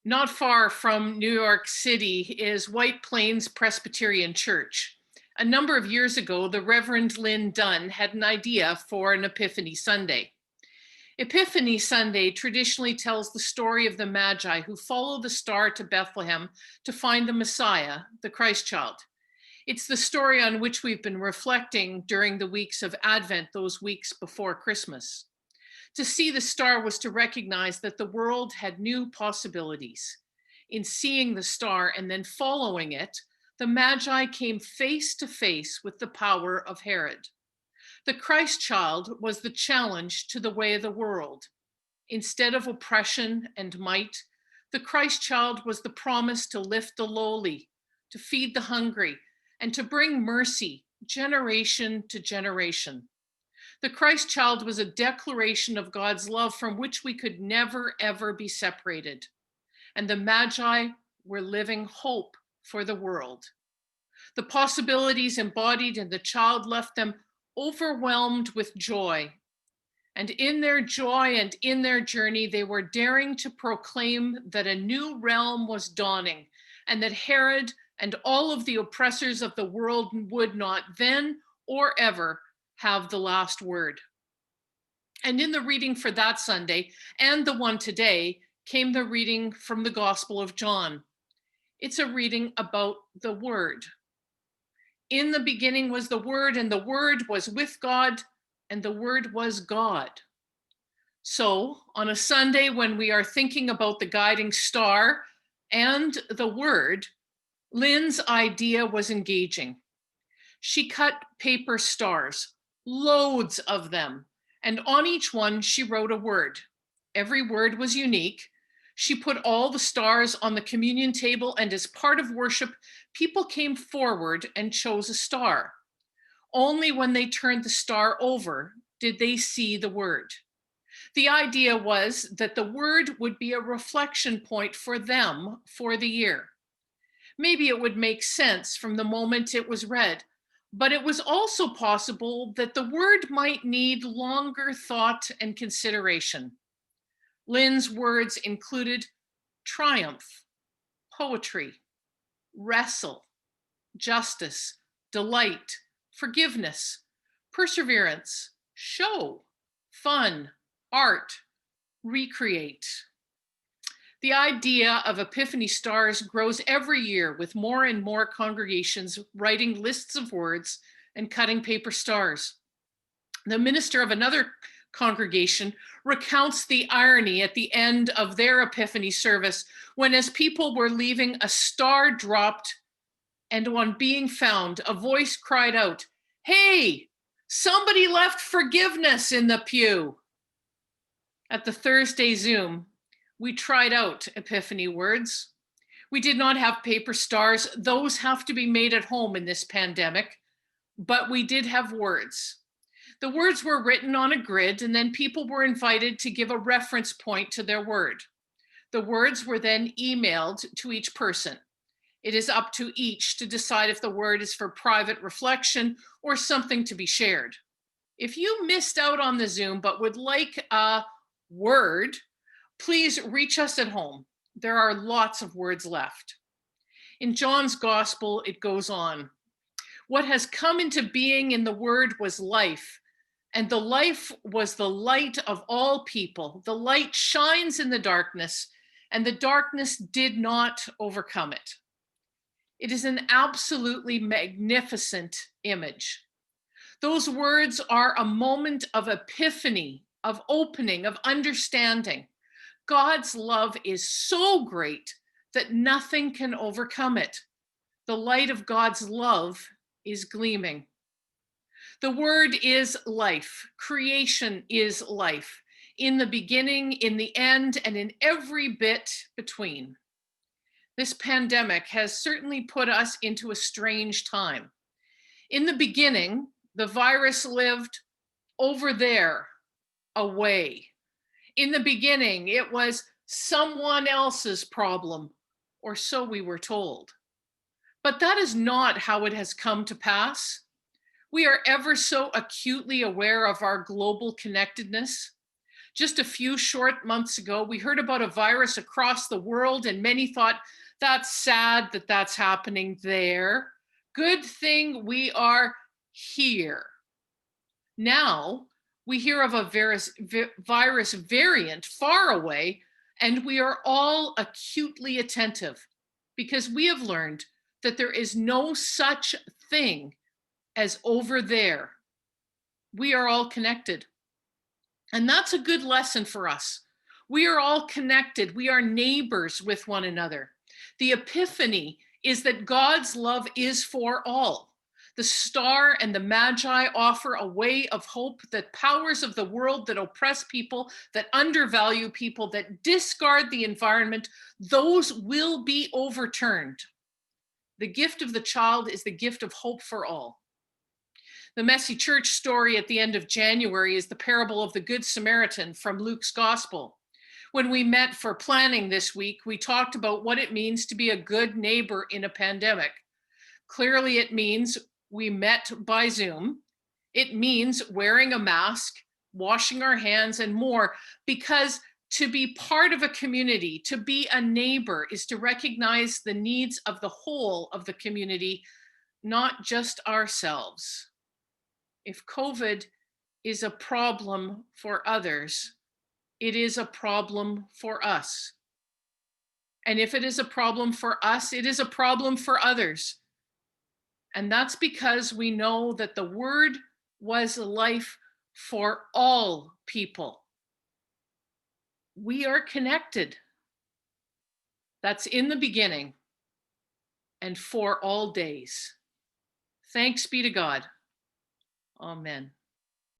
Not far from New York City is White Plains Presbyterian Church. A number of years ago, the Reverend Lynn Dunn had an idea for an Epiphany Sunday. Epiphany Sunday traditionally tells the story of the Magi who follow the star to Bethlehem to find the Messiah, the Christ child. It's the story on which we've been reflecting during the weeks of Advent, those weeks before Christmas. To see the star was to recognize that the world had new possibilities. In seeing the star and then following it, the Magi came face to face with the power of Herod. The Christ child was the challenge to the way of the world. Instead of oppression and might, the Christ child was the promise to lift the lowly, to feed the hungry, and to bring mercy generation to generation. The Christ child was a declaration of God's love from which we could never, ever be separated. And the Magi were living hope for the world. The possibilities embodied in the child left them overwhelmed with joy. And in their joy and in their journey, they were daring to proclaim that a new realm was dawning and that Herod and all of the oppressors of the world would not then or ever have the last word. And in the reading for that Sunday and the one today came the reading from the Gospel of John. It's a reading about the Word. In the beginning was the Word, and the Word was with God, and the Word was God. So on a Sunday when we are thinking about the guiding star and the Word, Lynn's idea was engaging. She cut paper stars, loads of them, and on each one she wrote a word. Every word was unique. She put all the stars on the communion table, and as part of worship, people came forward and chose a star. Only when they turned the star over did they see the word. The idea was that the word would be a reflection point for them for the year. Maybe it would make sense from the moment it was read, but it was also possible that the word might need longer thought and consideration. Lynn's words included triumph, poetry, wrestle, justice, delight, forgiveness, perseverance, show, fun, art, recreate. The idea of Epiphany stars grows every year with more and more congregations writing lists of words and cutting paper stars. The minister of another congregation recounts the irony at the end of their Epiphany service when, as people were leaving, a star dropped, and on being found, a voice cried out, "Hey, somebody left forgiveness in the pew." At the Thursday Zoom, we tried out Epiphany words. We did not have paper stars. Those have to be made at home in this pandemic, but we did have words. The words were written on a grid, and then people were invited to give a reference point to their word. The words were then emailed to each person. It is up to each to decide if the word is for private reflection or something to be shared. If you missed out on the Zoom but would like a word, please reach us at home. There are lots of words left. In John's gospel, it goes on. What has come into being in the word was life, and the life was the light of all people. The light shines in the darkness, and the darkness did not overcome it. It is an absolutely magnificent image. Those words are a moment of epiphany, of opening, of understanding. God's love is so great that nothing can overcome it. The light of God's love is gleaming. The word is life. Creation is life. In the beginning, in the end, and in every bit between. This pandemic has certainly put us into a strange time. In the beginning, the virus lived over there, away. In the beginning, it was someone else's problem, or so we were told. But that is not how it has come to pass. We are ever so acutely aware of our global connectedness. Just a few short months ago, we heard about a virus across the world, and many thought, that's sad that that's happening there. Good thing we are here. Now we hear of a virus variant far away, and we are all acutely attentive because we have learned that there is no such thing as over there. We are all connected. And that's a good lesson for us. We are all connected. We are neighbors with one another. The Epiphany is that God's love is for all. The star and the magi offer a way of hope that powers of the world that oppress people, that undervalue people, that discard the environment, those will be overturned. The gift of the child is the gift of hope for all. The messy church story at the end of January is the parable of the Good Samaritan from Luke's Gospel. When we met for planning this week, we talked about what it means to be a good neighbor in a pandemic. Clearly, it means we met by Zoom. It means wearing a mask, washing our hands, and more, because to be part of a community, to be a neighbor, is to recognize the needs of the whole of the community, not just ourselves. If COVID is a problem for others, it is a problem for us. And if it is a problem for us, it is a problem for others. And that's because we know that the Word was life for all people. We are connected. That's in the beginning and for all days. Thanks be to God. Amen.